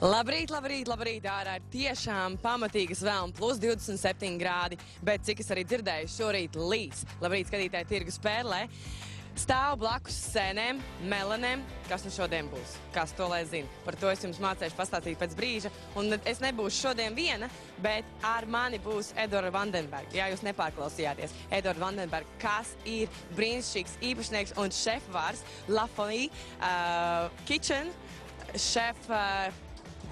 Labrīt, labrīt, labrīt! Ārā ir tiešām pamatīgas vēl un plus 27 grādi, bet cik es arī dzirdēju, šorīt līs. Labrīt, skatītāji tirgus Pērlē. Stāv blakus sēnēm, melanēm. Kas nu šodien būs? Kas to lai zina? Par to es jums mācēšu pastāstīt pēc brīža. Un es nebūšu šodien viena, bet ar mani būs Edvards Vandenbergs. Jā, jūs nepārklausījāties. Edvards Vandenbergs, kas ir brīnišķīgs īpašnieks un šefvārs La Folie Kitchen.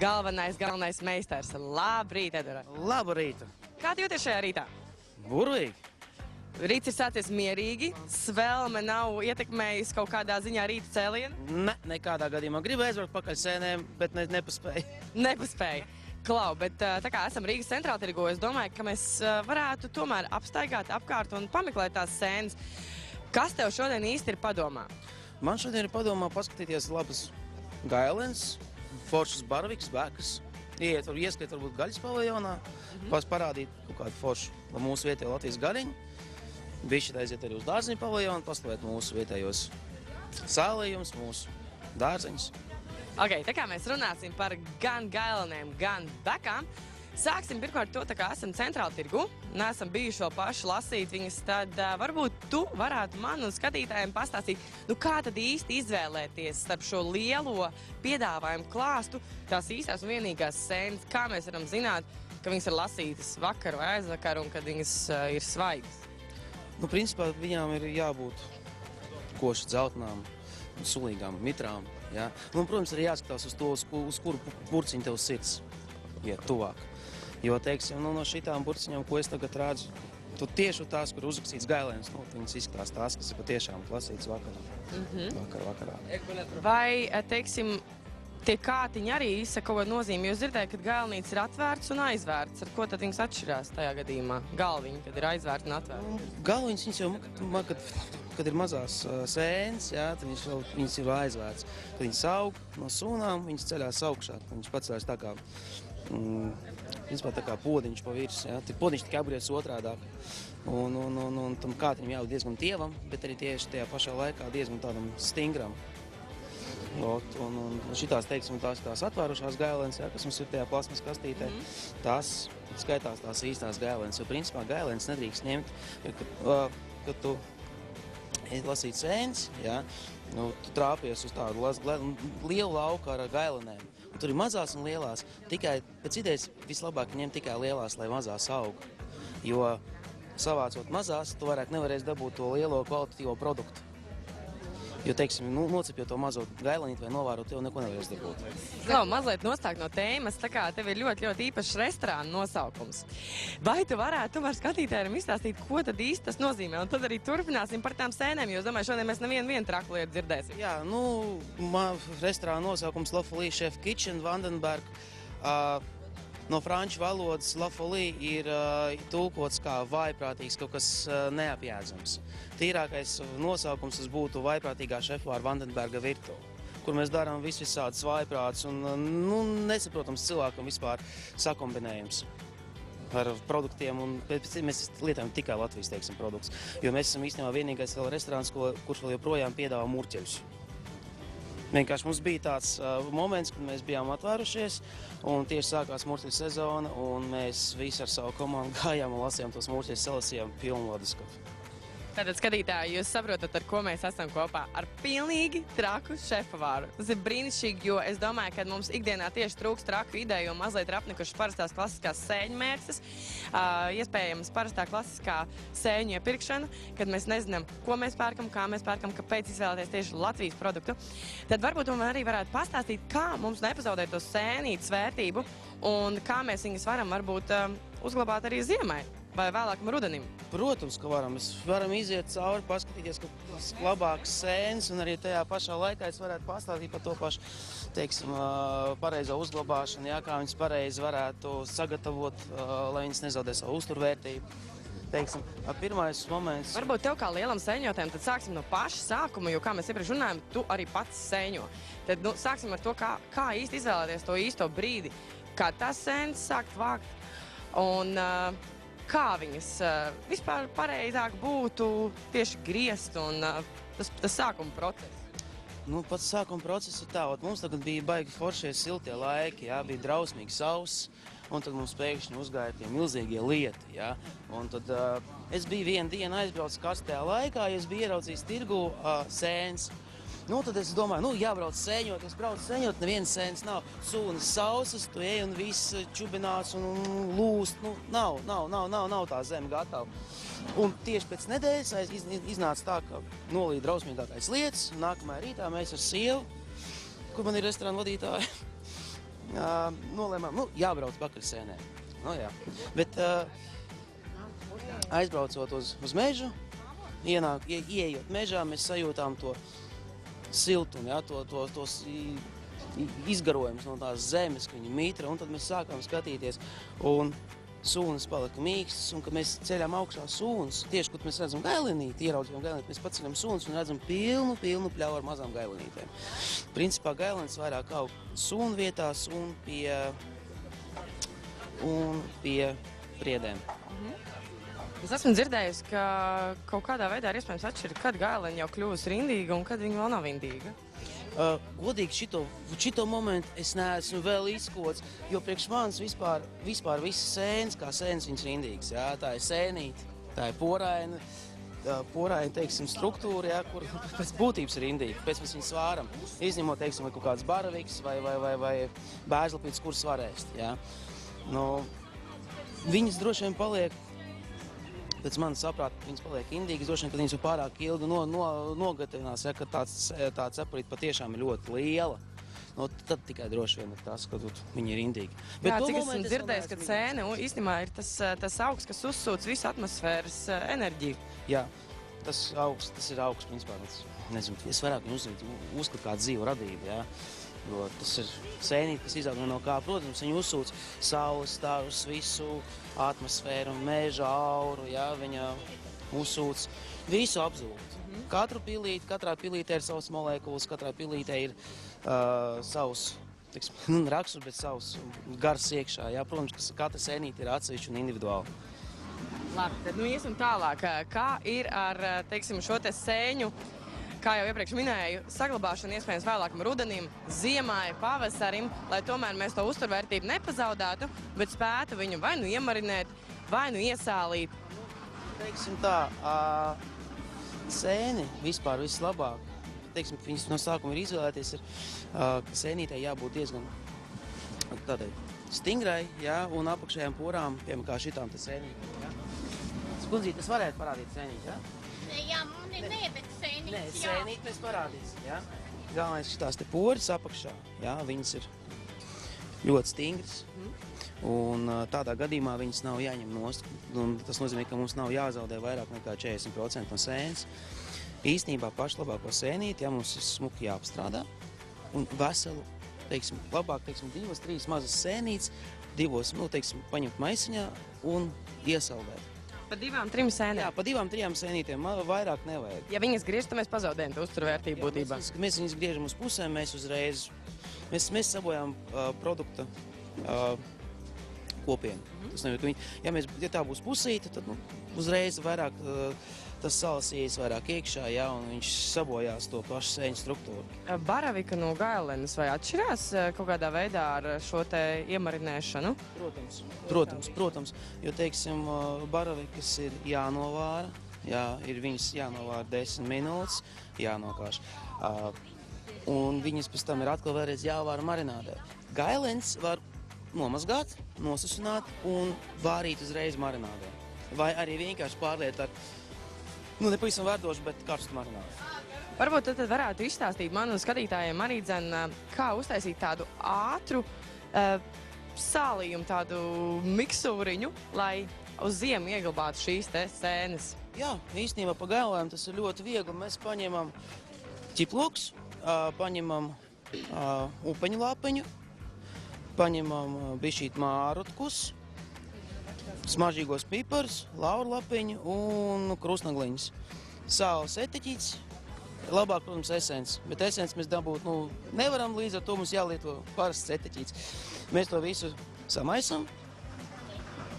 Galvenais meistars. Labrīt, Edvards! Labrīt! Kā tu jūties šajā rītā? Burvīgi! Rīts ir sācies mierīgi, svelme nav ietekmējusi kaut kādā ziņā rīta cēlienu? Ne, nekādā gadījumā. Gribu aizbraukt pakaļ sēnēm, bet nepaspēju. Nepaspēju. Klau, bet tā kā esam Rīgas centrāltirgū, es domāju, ka mēs varētu tomēr apstaigāt apkārt un pameklēt tās sēnes. Kas tev šodien īsti ir padomā? Man šodien ir padomā paskatīties labas gailens, foršas baravikas, bekas. Ieskriet varbūt gaļas paviljonā, parādīt kaut kādu foršu mūsu vietējo Latvijas gaļiņu. Bišķi aiziet arī uz dārziņu paviljonu, paslavēt mūsu vietējos sālījumus, mūsu dārziņus. Ok, tā kā mēs runāsim par gan gailenēm, gan bekām, sāksim pirmkārt to, tā kā esam centrāltirgu, neesam bijuši vēl paši lasīt viņas, tad varbūt tu varētu man un skatītājiem pastāstīt, nu kā tad īsti izvēlēties starp šo lielo piedāvājumu klāstu, tās īstās un vienīgās sēnes, kā mēs varam zināt, ka viņas ir lasītas vakar vai aizvakar un kad viņas ir svaigas. Nu, principā viņām ir jābūt koši dzeltenām, sulīgām, mitrām. Ja? Nu, protams, arī jāskatās uz to, uz kuru burciņu tev sirds iet tuvāk. Jo, teiksim, nu, no šitām burciņām, ko es tagad redzu, tu tieši tās, kur uzrakstīts gailēns, nu, viņas izskatās tās, kas ir patiešām lasītas vakarā. Vai, teiksim, tie kātiņi arī izsaka kaut kādu nozīmi, jo es dzirdēju, ka galvenīts ir atvērts un aizvērts. Ar ko tad viņas atšķirās tajā gadījumā? Galviņi, kad ir aizvērti un atvērti. Galviņas, viņas jau, kad ir mazās sēnes, jā, tad viņas ir aizvērts. Kad viņas aug no sūnām, viņas ceļās augšā. Viņas paceļās tā kā, tā kā podiņš pa virs, jā. Podiņš tikai apgriezts otrādāk. Un tam kātiņam jābūt diezgan tievam, bet arī tieši tajā pašā laikā diezgan tādam stingram. Un šitās, teiksim, tās atvērušās gailēns, jā, kas mums ir tajā plasmas kastītē, tās skaitās tās īstās gailēns, jo principā gailēns nedrīkst ņemt, kad tu lasīt sēnes, jā, nu, tu trāpies uz tādu lielu lauku ar gailenēm. Un tur ir mazās un lielās, tikai pēc idejas vislabāk ņemt tikai lielās, lai mazās aug, jo savācot mazās, tu vairāk nevarēsi dabūt to lielo kvalitatīvo produktu. Jo, teiksim, nocepjot to mazo gailenīti vai novārot, tev neko nevarēs dabūt. Klau, mazliet nostāk no tēmas, tā kā tev ir ļoti īpašs restorāna nosaukums. Vai tu varētu tomēr skatītājiem izstāstīt, ko tad īsti tas nozīmē? Un tad arī turpināsim par tām sēnēm, jo es domāju, šodien mēs nevienu traku lietu dzirdēsim. Jā, nu, restorāna nosaukums La Folie Kitchen Vandenbergs. No franču valodas La Folie ir tulkots kā vājprātīgs, kaut kas neapjēdzams. Tīrākais nosaukums tas būtu vājprātīgā šefvāra Vandenberga virtuve, kur mēs darām visādus vājprātus un nesaprotams cilvēkam vispār sakombinējums ar produktiem. Mēs lietojam tikai Latvijas, teiksim, produktus, jo mēs esam īstenībā vienīgais vēl restorāns, kurš vēl joprojām piedāvā murķeļus. Vienkārši mums bija tāds moments, kad mēs bijām atvērušies, un tieši sākās murķeļu sezona, un mēs visi ar savu komandu gājām un lasījām tos murķeļus, salasījām pilnu leduskapu. Tātad, skatītāji, jūs saprotat, ar ko mēs esam kopā? Ar pilnīgi traku šefavāru. Tas ir brīnišķīgi, jo es domāju, ka mums ikdienā tieši trūkst traku ideju, jo mazliet ir apnikušas parastās klasiskās sēņu mērces, iespējams parastā klasiskā sēņu iepirkšana, kad mēs nezinām, ko mēs pērkam, kā mēs pērkam, kāpēc izvēlēties tieši Latvijas produktu. Tad varbūt man arī varētu pastāstīt, kā mums nepazaudēt to sēnītes vērtību un kā mēs viņas varam varbūt uzglabāt arī ziemai vai vēlākam rudenim. Protams, ka varam. Mēs varam iziet cauri, paskatīties, ka labākas sēnes, un arī tajā pašā laikā es varētu pastāstīt par to pašu, teiksim, pareizo uzglabāšanu, jā, kā viņas pareizi varētu sagatavot, lai viņas nezaudē savu uzturvērtību. Teiksim, pirmais moments... Varbūt tev kā lielam sēņotājiem, tad sāksim no paša sākuma, jo, kā mēs iepriekš runājam, tu arī pats sēņo. Tad sāksim ar to, kā īsti izvēlēties to īsto brīdi, kā tas sēnes sākt vākt, un kā viņas vispār pareizāk būtu tieši griezt un tas sākuma process. Nu, pats sākuma process ir tā, mums tagad bija baigi foršie siltie laiki, jā, bija drausmīgi sauss, un tad mums pēkšņi uzgāja tie milzīgie lieti, jā. Un tad es biju vienu dienu aizbraucis karstajā laikā, ja es biju ieraudzījis tirgu sēnes. Nu, tad es domāju, jābrauc sēņot, es braucu sēņot, nevienas sēnes nav. Sūnas sausas, tu ej un viss čubināts un lūst, nav tā zeme gatava. Un tieši pēc nedēļas iznāca tā, ka nolīja drausmīgākais lietas, un nākamajā rītā mēs ar sievu, kur man ir restorāna vadītāja, nolēmām, jābrauc pakaļ sēnē. Jā. Bet aizbraucot uz mežu, ieejot mežā, mēs sajūtām to siltumu, tos izgarojumus no tās zemes, ka viņi mitra, un tad mēs sākām skatīties, un sūnas palika mīkstas, un kad mēs ceļām augšā sūnas, tieši, kad mēs redzam gailenīti, ieraudzījām gailenīti, mēs paceļam sūnas un redzam pilnu pļauju ar mazām gailenītēm. Principā gailenis vairāk aug sūnu vietās un pie priedēm. Es esmu dzirdējusi, ka kaut kādā veidā ir iespējams atšķirt, kad gailene jau kļūst rindīga un kad viņa vēl nav indīga. Godīgi šito momentu es neesmu vēl izkots, jo priekš manis vispār visas sēnes, kā sēnes viņas rindīgas, jā, tā ir sēnīte, tā ir poraina, teiksim, struktūra, jā, kur pēc būtības ir rindīga, pēc mēs viņu svāram, izņemot, teiksim, kaut kāds baraviks vai bēžlapīts, kur svarēst, jā. Viņas droši vien paliek, pēc manas saprāta, viņas paliek indīgas, droši vien, kad viņas jau pārāk ilgi nogatavinās, ja, kad tā cepurīte patiešām ir ļoti liela. Tad tikai droši vien ir tas, ka viņi ir indīgi. Jā, cik esmu dzirdējis, ka sēne īstenībā ir tas augs, kas uzsūc visu atmosfēras enerģiju. Jā, tas ir augs, principā. Nezinu, es vairāk uzskatu kā dzīvu radību, jā. Jo tas ir sēnīte, kas izaug no kā, protams, viņi uzsūc saules starus, visu atmosfēru, meža auru, jā, viņa uzsūc visu apzūd. Katrā pilītē ir savas molekulas, katrā pilītē ir savs, teiksim, raksturs, bet savs gars iekšā, jā, protams, ka katra sēnīte ir atsevišķa un individuāla. Labi, tad iesim tālāk. Kā ir ar, teiksim, šo te sēņu, kā jau iepriekš minēju, saglabāšana iespējams vēlākam rudenim, ziemai, pavasarim, lai tomēr mēs to uzturvērtību nepazaudētu, bet spētu viņu vai nu iemarinēt, vai nu iesālīt. Teiksim tā, sēni vispār vislabāk, teiksim, ka viņas no sākuma ir izvēlēties, ka sēnītei jābūt diezgan tādai stingrai, jā, un apakšējām porām, piemēram, kā šitām te sēnītēm, jā. Skundzīt, tas varētu parādīt sēnīt, jā? Jā, bet sēnītes, Nē, sēnīt mēs parādīsim, jā. Galvenais šitās te poras apakšā, jā, viņas ir ļoti stingras, un tādā gadījumā viņas nav jāņem nost, un tas nozīmē, ka mums nav jāzaudē vairāk nekā 40% no sēnes. Īstenībā pašlabāko sēnīti, jā, mums ir smuki jāapstrādā, un veselu, teiksim, labāk, teiksim, 2-3 mazas sēnītes, paņemt maisiņā un iesaldēt. Pa 2-3 sēnēm? Jā, pa 2-3 sēnītēm vairāk nevajag. Ja viņas griež, tad mēs pazaudējam to uzturvērtību būtībā. Mēs viņas griežam uz pusēm, mēs sabojām produkta kopienu. Tas nevar, ja tā būs pusīta, tad uzreiz vairāk tas sāls ies vairāk iekšā, jā, un viņš sabojās to pašu sēņu struktūru. Baravika no gailenes vai atšķirās kaut kādā veidā ar šo te iemarinēšanu? Protams, jo, teiksim, baravikas ir jānovāra, jā, ir viņas jānovāra 10 minūtes, jānokāš, un viņas pēc tam ir atkal vēlreiz jāvāra marinādē. Gailens var nomazgāt, nosasināt un vārīt uzreiz marinādē, vai arī vienkārši pārliet ar nepavisam verdošu, bet karstu marinādu. Varbūt tad varētu izstāstīt man un skatītājiem arī, kā uztaisīt tādu ātru sālījumu, tādu miksūriņu, lai uz ziemu ieglabātu šīs te sēnes. Jā, īstenībā pa gailēm tas ir ļoti viegli. Mēs paņemam ķiploks, paņemam upeņu lapeņu, paņemam bišķīt mārutkus, smaržīgos piparus, laurlapiņu un krustnagliņus. Sāls etiķīts, labāk, protams, esens, bet esens mēs dabūt nevaram, līdz ar to mums jālieto parasts etiķīts. Mēs to visu samaisam,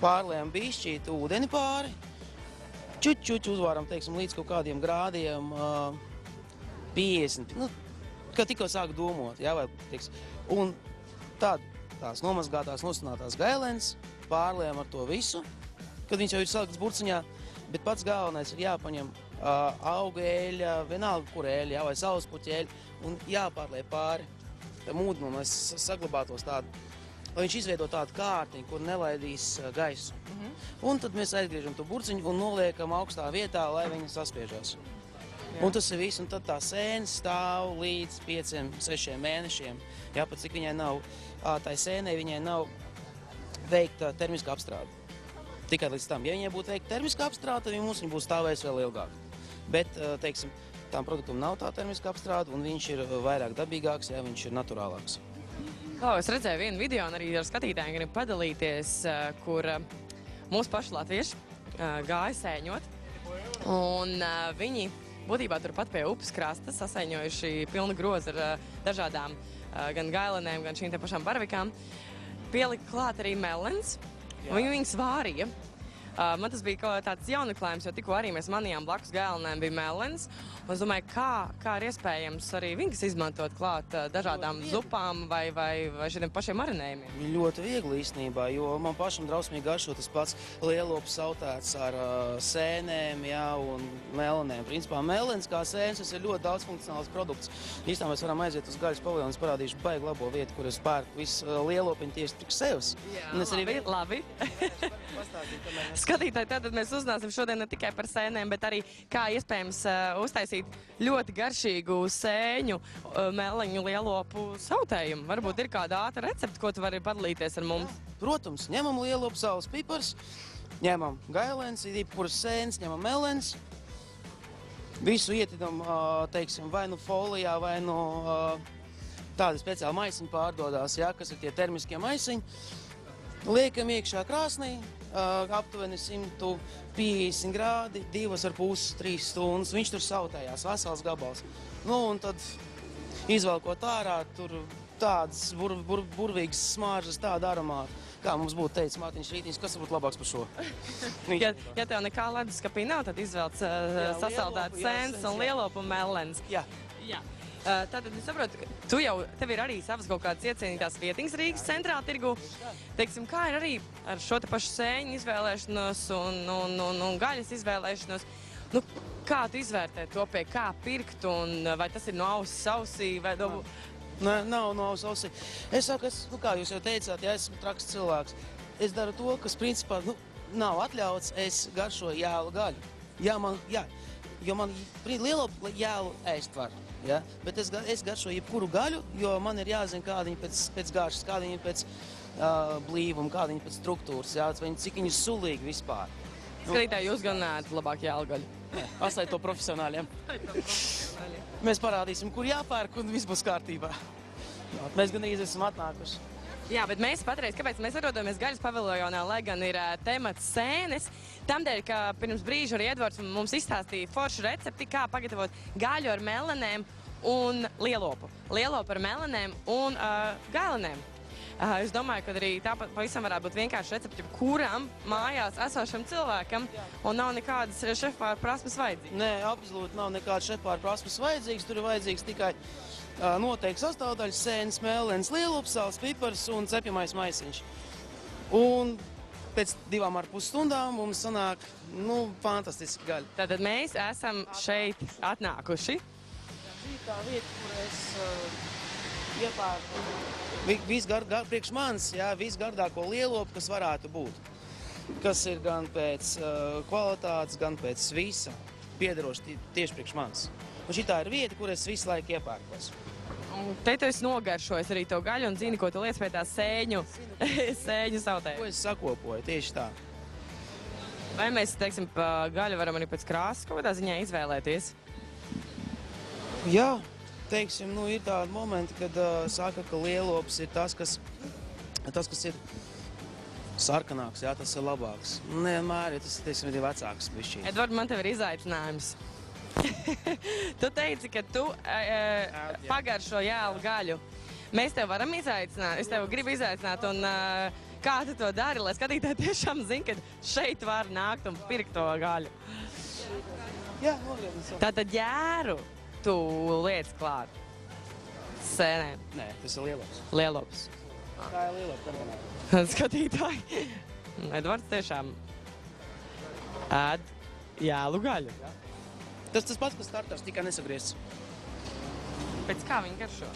pārliejam bišķīt ūdeni pāri, čuķuķi uzvāram, teiksim, līdz kaut kādiem grādiem 50, kad tikko sāk domot, jā, vai, tiks. Un tad tās nomazgātās, nosinātās gailens, pārliejam ar to visu, kad viņš jau ir salikts burciņā, bet pats galvenais ir jāpaņem auga eļļa, vienalga kur eļļa, jā, vai sauspuķa eļļa, un jāpārliek pāri tam ūdenim, lai saglabātos tādu, lai viņš izveido tādu kārtiņu, kur nelaidīs gaisu. Un tad mēs aizgriežam to burciņu un noliekam augstā vietā, lai viņa saspiežās. Un tas ir viss, un tad tā sēne stāv līdz 5-6 mēnešiem. Jā, pat cik viņai nav, tai sēnei viņai nav veikta termiska apstrāde. Tikai līdz tam. Ja viņai būtu veikta termiska apstrāde, tad viņa būtu stāvējis vēl ilgāk. Bet, teiksim, tām produktam nav tā termiska apstrāde, un viņš ir vairāk dabīgāks, ja viņš ir naturālāks. Es redzēju vienu video, un arī ar skatītājiem grib padalīties, kur mūsu paši latvieši gāja sēņot, un viņi būtībā turpat pie upes krasta sasēņojuši pilnu grozu ar dažādām gan gailenēm, gan šīm te pašām barvikām. Pielika klāt arī melens, un viņi viņus vārīja. Man tas bija kaut tāds jauneklājums, jo tikko arī mēs manījām blakus gailenēm bija melens. Un es domāju, kā ir iespējams arī viņas izmantot klāt dažādām zupām vai šiem pašiem marinējumiem? Ļoti viegli īstenībā, jo man pašam drausmīgi garšo tas pats lielops sautēts ar sēnēm, jā, un melenēm. Principā melens kā sēnes, tas ir ļoti daudzfunkcionāls produkts. Īstenībā mēs varam aiziet uz gaļas paviljonu un es parādīšu baigi labo vietu, kur es pērku visu lielopiņu tieši tik sevs. Jā, labi. Skatītāji, tātad mēs uzzināsim šodien ne tikai par sēnēm, bet arī kā iespējams uztaisīt ļoti garšīgu sēņu meleņu lielopu sautējumu. Varbūt ir kāda ātra recepte, ko tu vari padalīties ar mums? Protams, ņemam lielopu saules pipars, ņemam gailens, jebkuras sēnes, ņemam melens. Visu ietidam, teiksim, vai nu folijā, vai nu tādi speciāli maisiņi pārdodās, jā, kas ir tie termiskie maisiņi. Liekam iekšā krāsnī, aptuveni 150 grādi, 2,5–3 stundas. Viņš tur sautējās, vesels gabals. Nu, un tad izvelkot ārā, tur tādas burvīgas smāržas, tāda aromāta. Kā mums būtu teicis Mārtiņš Rītiņš, kas būtu labāks par šo? Ja tev nekā leduskapī nav, tad izvelc sasaldētas sēnes un lielopu un melens. Jā. Tātad es saprotu, ka tev ir arī savas kaut kādas iecienītās vietiņas Rīgas centrāla tirgu. Teiksim, kā ir arī ar šo te pašu sēņu izvēlēšanos un gaļas izvēlēšanos? Nu, kā tu izvērtē to, pie kā pirkt, un vai tas ir no auss ausī, vai no... Nē, nav no auss ausī. Es saku, kā jūs jau teicāt, ja esmu traks cilvēks, es daru to, kas principā nav atļauts, es garšoju jēlu gaļu. Jo man lielopu jēlu ēst var. Ja? Bet es garšoju jebkuru gaļu, jo man ir jāzina, kāda viņa pēc garšas, kāda viņa pēc blīvuma, kāda viņa pēc struktūras, jā, cik viņa ir sulīga vispār. Skatītāji, jūs gan neēdat labāk jēlu gaļu. Atstāj to profesionāļiem. Mēs parādīsim, kur jāpērk, un viss būs kārtībā. Mēs gan esam atnākuši. Jā, bet mēs patreiz, kāpēc mēs atrodamies gaļas paviljonā, lai gan ir temats sēnes, tamdēļ, ka pirms brīža arī Edvards mums izstāstīja foršu recepti, kā pagatavot gaļu ar melenēm un lielopu. Lielopu ar melenēm un gailenēm. Es domāju, ka arī tāpat pavisam varētu būt vienkārši recepti, kuram mājās esošam cilvēkam un nav nekādas šefpāra prasmes vajadzīgas. Nē, absolūti nav nekādas šefpāra prasmes vajadzīgas, tur ir vajadzīgs tikai noteikti sastāvdaļas sēnes, melens, lielops, sāls, pipars un cepjamais maisiņš. Un pēc 2,5 stundām mums sanāk, fantastiski gaļa. Tātad mēs esam šeit atnākuši. Šī tā vieta, kur es iepērku priekš manis, visgardāko lielopu, kas varētu būt. Kas ir gan pēc kvalitātes, gan pēc visa piederoši tieši priekš manis. Un šitā ir vieta, kur es visu laiku iepērkos. Un te tu esi nogaršojis arī to gaļu un zini, ko tu liec pie tā sēņu sautē. Ko es sakopoju, tieši tā. Vai mēs, teiksim, gaļu varam arī pēc krāsas kaut kādā ziņā izvēlēties? Jā, teiksim, ir tādi momenti, kad saka, ka lielops ir tas, kas ir sarkanāks, jā, tas ir labāks. Nevienmēr, ja tas, teiksim, ir vecāks bišķīt. Edvard, man tev ir izaicinājums. Tu teici, ka tu pagaršo jēlu gaļu. Mēs tev varam izaicināt, es tev gribu izaicināt, un kā tu to dari, lai skatītāji tiešām zina, ka šeit var nākt un pirkt to gaļu? Jā, nogrieznis. Tātad jēru tu liec klāt. Sēnēm. Nē, tas ir lielops. Lielops. Tā ir lielops karbonāta. Skatītāji. Edvards tiešām ēd jēlu gaļu. Tas pats, kas starters, tikai nesagriezts. Pēc kā viņi garšo?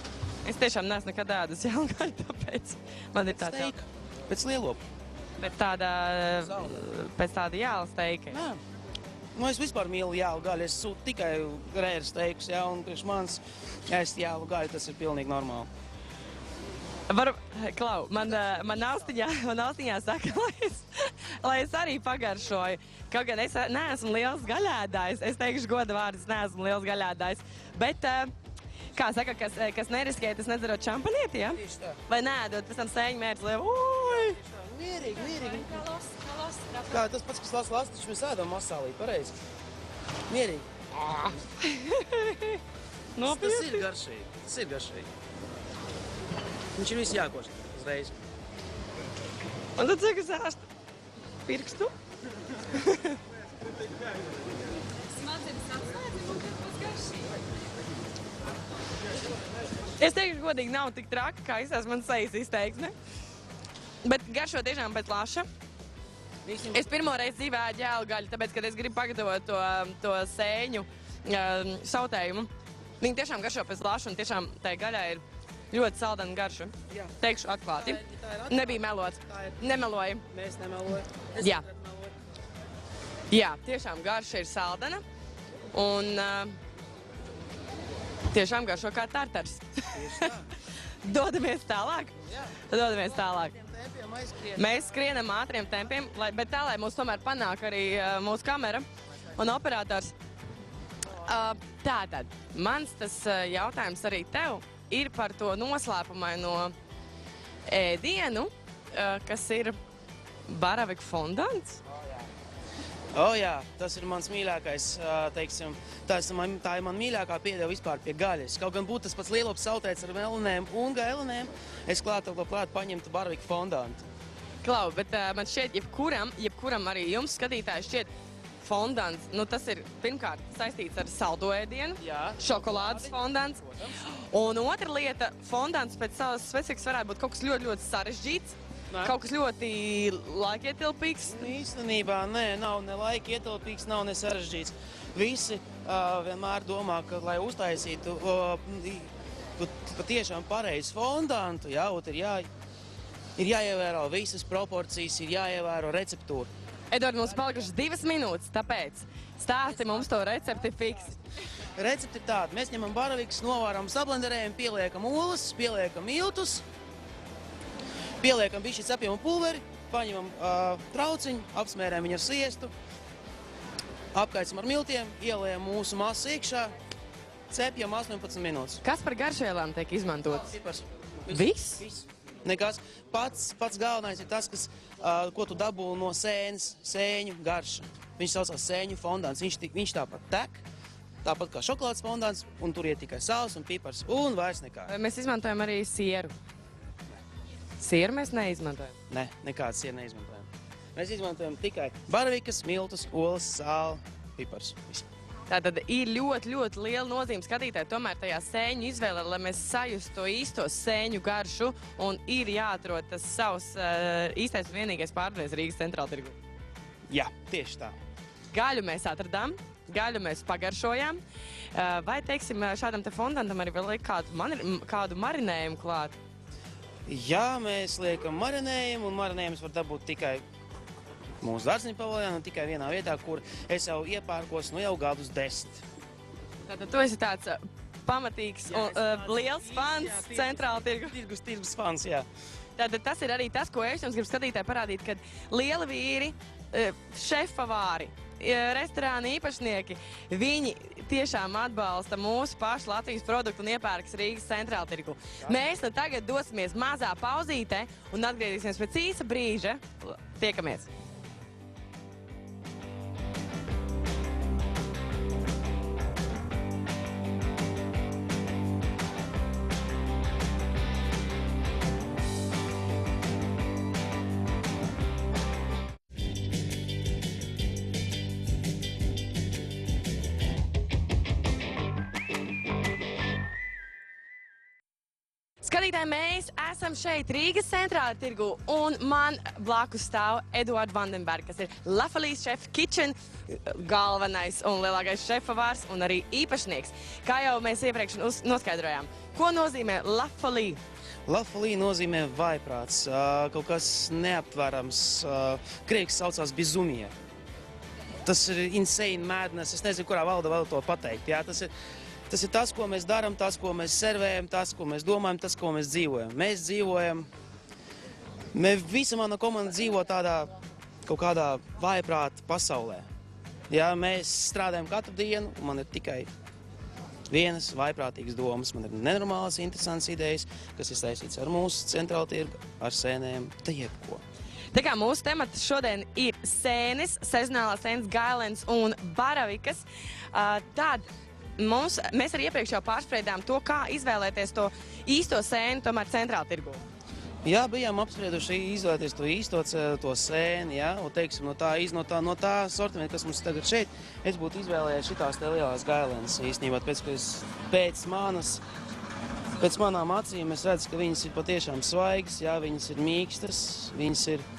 Es tiešām neesmu nekad ēdus jēlu gaļu, tāpēc man ir tāds Steika. Pēc lielopa. Pēc tāda jēla steika. Nē. Nu, es vispār mīlu jēlu gaļu. Es sūtu tikai rēra steikus, jā, un priekš manis ēst jēlu gaļu, tas ir pilnīgi normāli. Klau, man austiņā saka, lai es arī pagaršoju. Kaut gan es neesmu liels gaļēdājs, es teikšu goda vārdu, es neesmu liels gaļēdājs. Bet, kā saka, kas neriskē, tas nedzerot šampanieti, ja? Tieši tā. Vai nēdot, pēc tam sēņu mērķis lielu, ui! Mierīgi. Kā tas pats, kas lasa, taču mēs ēdam masālī, pareizi. Mierīgi. Tas ir garšīgi. Viņš ir viss jākošt uzreiz. Un tad cik es ēstu pirkstu? Es teikšu, godīgi, nav tik traki, kā izsās man sejas izteiksme. Bet garšo tiešām pēc laša. Es pirmo reizi dzīvē ēdu jēlu gaļu, tāpēc, kad es gribu pagatavot to sēņu sautējumu. Viņi tiešām garšo pēc laša, un tiešām tai gaļai ir ļoti saldena garša. Jā. Teikšu atklāti. Nebija melots. Nemeloja. Mēs nemelojam. Jā. Jā, tiešām garša ir saldena, un tiešām garšo kā tartars. Tieši tā. Dodamies tālāk? Jā. Dodamies tālāk. Tempiem aizskrien. Mēs skrienam ātriem tempiem, bet tā, lai mūs tomēr panāk arī mūsu kamera un operators. Tātad, mans tas jautājums arī tev ir par to noslēpumaino ēdienu, kas ir baravika fondants. Jā, tas ir mans mīļākais, teiksim, tā ir man mīļākā piedeva vispār pie gaļas. Kaut gan būtu tas pats lielops sautēts ar melinēm un gailinēm, es klāt paņemtu baravika fondantu. Klau, bet man šķiet, jebkuram arī jums skatītāji šķiet fondants, nu tas ir pirmkārt saistīts ar saldo ēdienu, Jā. šokolādes fondants. Un otra lieta, fondants pēc savas specifikas varētu būt kaut kas ļoti, ļoti sarežģīts. Nē. Kaut kas ļoti laikietilpīgs. Īstenībā nav ne laika ietilpīgs, nav ne sarežģīts. Visi vienmēr domā, ka, lai uztaisītu patiešām pareizu fondantu, ir jāievēro visas proporcijas, ir jāievēro receptūra. Edvard, mums palikušas 2 minūtes, tāpēc stāsti mums to recepti fiksi. Recepti ir tādi, mēs ņemam baravikas, novāram sablenderējam, pieliekam olas, pieliekam miltus, pieliekam bišķi cepjumu pulveri, paņemam trauciņu, apsmērējam viņu ar sviestu, apkaicam ar miltiem, ielējam mūsu masu iekšā, cepjam 18 minūtes. Kas par garšvielām tiek izmantots? Pipars. Viss? Nekas. Pats galvenais ir tas, ko tu dabū no sēņu garša. Viņš saucās sēņu fondants. Viņš tāpat tek, tāpat kā šokolādes fondants, un tur ir tikai sāls un pipars, un vairs nekā. Vai mēs izmantojam arī sieru? Sieru mēs neizmantojam. Nē, nekādas sieru neizmantojam. Mēs izmantojam tikai baravikas, miltus, olas, sāli, pipars. Viss. Tātad ir ļoti, ļoti liela nozīme skatītāji tomēr tajā sēņu izvēlē, lai mēs sajustu to īsto sēņu garšu, un ir jāatrod tas savs īstais un vienīgais pārdevējs Rīgas centrāla tirgu. Jā, tieši tā. Gaļu mēs atradām, gaļu mēs pagaršojām. Vai, teiksim, šādam te fondantam arī vēl liek kādu marinējumu klāt? Jā, mēs liekam marinējumu, un marinējums var dabūt tikai mūsu dārziņu paviljā, un tikai vienā vietā, kur es jau iepērkos jau gadus 10. Tātad tu esi tāds pamatīgs un liels fans centrāla tirgu. Tirgus fans, jā. Tātad tas ir arī tas, ko es jums gribu skatītāji parādīt, kad lieli vīri, šefpavāri, restorāni īpašnieki, viņi tiešām atbalsta mūsu pašu Latvijas produktu un iepērkas Rīgas centrāla tirgu. Mēs tagad dosimies mazā pauzītē un atgriezīsimies pēc īsa brīža. Tiekamies! Skatītāji, mēs esam šeit Rīgas centrāla tirgu, un man blakus stāv Eduards Vandenbergs, kas ir La Folie's Chef Kitchen galvenais un lielākais šefpavārs un arī īpašnieks. Kā jau mēs iepriekš noskaidrojām, ko nozīmē La Folie? La Folie nozīmē vaiprāts, kaut kas neaptverams, krievis saucās bizumija. Tas ir insane madness, es nezinu, kurā valodā vēl to pateikt. Jā, tas ir tas, ko mēs darām, tas, ko mēs servējam, tas, ko mēs domājam, tas, ko mēs dzīvojam. Mēs dzīvojam, visa mana komanda dzīvo tādā kaut kādā vaiprāta pasaulē. Jā, mēs strādājam katru dienu, un man ir tikai vienas vaiprātīgas domas. Man ir nenormālas, interesantas idejas, kas ir saistīts ar mūsu centrālu tirgu, ar sēnēm, te jebko. Tā kā mūsu temats šodien ir sēnes, sezonālās sēnes, gailens un baravikas, tad mēs arī iepriekš jau pārspriedām to, kā izvēlēties to īsto sēnu tomēr centrāla tirgu. Jā, bijām apsprieduši izvēlēties to īsto to sēni, jā, un teiksim, no tā sortimenta, kas mums tagad šeit, es būtu izvēlējies šitās te lielās gailenes īstenībā, pēc manām acīm es redzu, ka viņas ir patiešām svaigas, jā, viņas ir mīkstas, viņas ir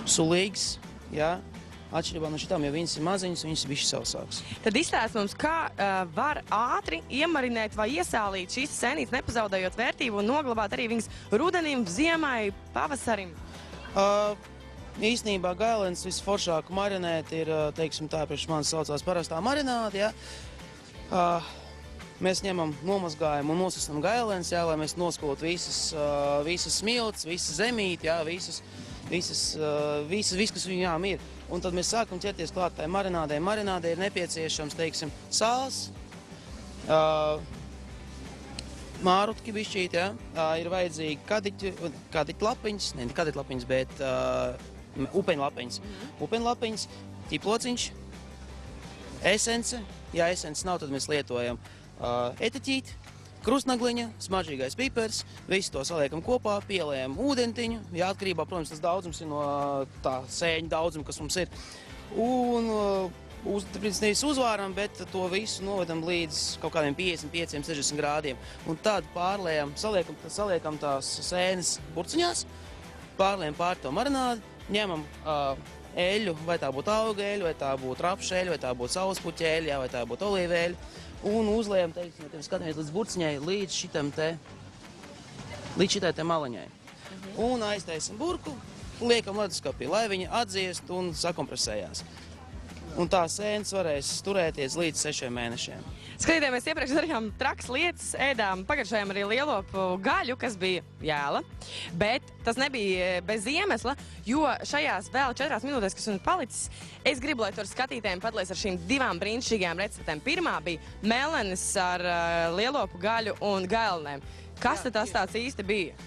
sulīgas, jā, atšķirībā no šitām, jo viņas ir maziņas, viņas ir bišķi sausākas. Tad izstāst mums, kā var ātri iemarinēt vai iesālīt šīs sēnītes, nepazaudējot vērtību un noglabāt arī viņas rudenim, ziemai, pavasarim. Īstenībā gailens visforšāk marinēt ir, teiksim tā, priekš manis saucās parastā marināde, jā. Mēs ņemam, nomazgājam un nosastam gailens, jā, lai mēs noskalotu visas smilts, visas zemīt, jā, viss, kas viņām ir. Un tad mēs sākam ķerties klāt tai marinādē. Marinādē ir nepieciešams, teiksim, sāls, mārutki bišķīt, jā, ir vajadzīgi kadiķlapiņas, ne kadiķlapiņas, bet upeņlapiņas. Upeņlapiņas, ķiplociņš, esence, ja esence nav, tad mēs lietojam etiķīti, krustnagliņa, smaržīgais pipers, visu to saliekam kopā, pieliekam ūdentiņu, jā, atkarībā, protams, tas daudzums ir no tā sēņu daudzuma, kas mums ir. Un nevis uzvāram, bet to visu novedam līdz kaut kādiem 55-60 grādiem. Un tad pārliekam, saliekam tās sēnes burciņās, pārliekam pār to marinādi, ņemam eļu, vai tā būtu auga eļu, vai tā būtu rapša eļu, vai tā būtu saulespuķa eļu, vai tā būtu olīva eļu. Un uzliekam, teiksim, skatāmies līdz burciņai, līdz šitai te malaņai. Un aiztaisam burku, liekam leduskapī, lai viņa atdziest un sakompresējās. Un tā sēnes varēs turēties līdz 6 mēnešiem. Skatītāji, mēs iepriekš darījām trakas lietas, ēdām, pagaršojām arī lielopu gaļu, kas bija jēla, bet tas nebija bez iemesla, jo šajās vēl 4 minūtēs, kas man palicis, es gribu, lai tur skatītājiem padalīs ar šīm 2 brīnišķīgām receptēm. Pirmā bija melenes ar lielopu gaļu un gailnēm. Kas tad tas tāds īsti bija?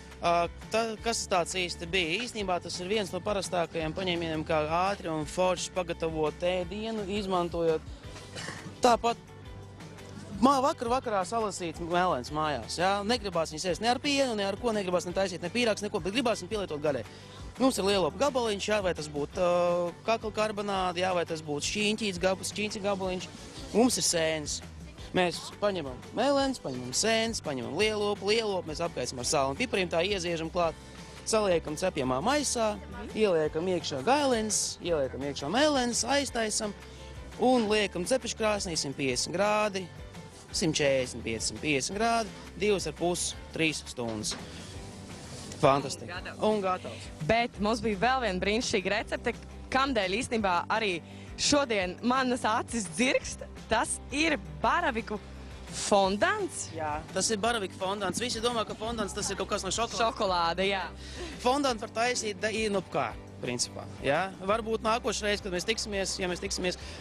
Kas tāds īsti bija? Īstenībā tas ir viens no parastākajiem paņēmieniem, kā ātri un forši pagatavot ēdienu, izmantojot tāpat vakarā salasīt melenes mājās. Jā? Negribās viņas ēst ne ar pienu, ne ar ko, negribās ne taisīt, ne pīrāks, neko, bet gribās viņu pielietot gaļai. Mums ir lielopu gabaliņš, jā, vai tas būtu kakla karbonāde, jā, vai tas būtu šķīņķi gabaliņš. Mums ir sēnes. Mēs paņemam melenes, paņemam sēnes, paņemam lielopu, mēs apkaisam ar sāli un pipariem, tā ieziežam klāt, saliekam cepjamā maisā, ieliekam iekšā gailens, ieliekam iekšā melenes, aiztaisam un liekam cepeškrāsnī 150 grādi, 145, 150 grādi, 2,5–3 stundas. Fantastiski. Un gatavs. Bet mums bija vēl viena brīnišķīga recepte, kamdēļ īstenībā arī šodien manas acis dzirkst. Tas ir baraviku fondants. Jā, tas ir baraviku fondants. Visi domā, ka fondants tas ir kaut kas no šokolādes. Šokolāde, jā. Fondant var taisīt no kā, principā. Jā? Varbūt nākošreiz, kad mēs tiksimies,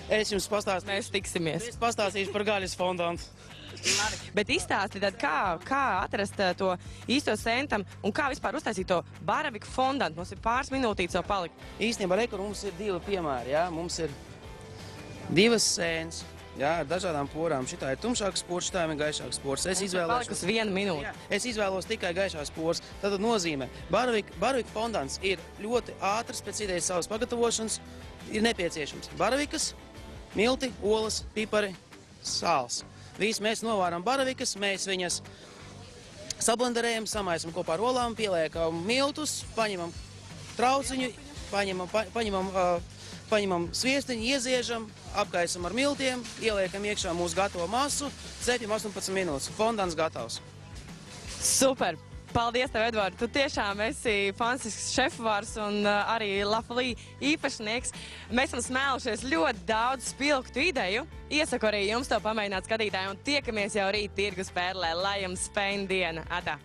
es jums pastāstīšu. Mēs tiksimies. Es pastāstīšu par gaļas fondantu. Bet izstāsti tad, kā atrast to īsto sēntam un kā vispār uztaisīt to baraviku fondantu. Mums ir pāris minūtītes jau palikt. Īstenībā, mums ir 2 piemēri, jā? Mums ir 2 sēnes. Jā, ar dažādām porām. Šitā ir tumšāks pors, šitā ir gaišāks pors. Es Palikus 1 minūte. Jā, es izvēlos tikai gaišās pors. Tad nozīmē, baraviku fondants ir ļoti ātrs pēc idejas savas pagatavošanas. Ir nepieciešams baravikas, milti, olas, pipari, sāls. Mēs novāram baravikas, mēs viņas sablenderējam, samaisam kopā ar olām, pieliekam miltus, paņemam trauciņu, paņemam sviestiņu, ieziežam, apkaisam ar miltiem, ieliekam iekšā mūsu gatavo masu, cepjam 18 minūtes. Fondants gatavs. Super! Paldies tev, Edvard! Tu tiešām esi fantastisks šefvārs un arī La Folie īpašnieks. Mēs esam smēlušies ļoti daudz spilgtu ideju. Iesaku arī jums to pamēģināt, skatītāji, un tiekamies jau rīt Tirgus Pērlē. Lai jums spēļu diena! Atā!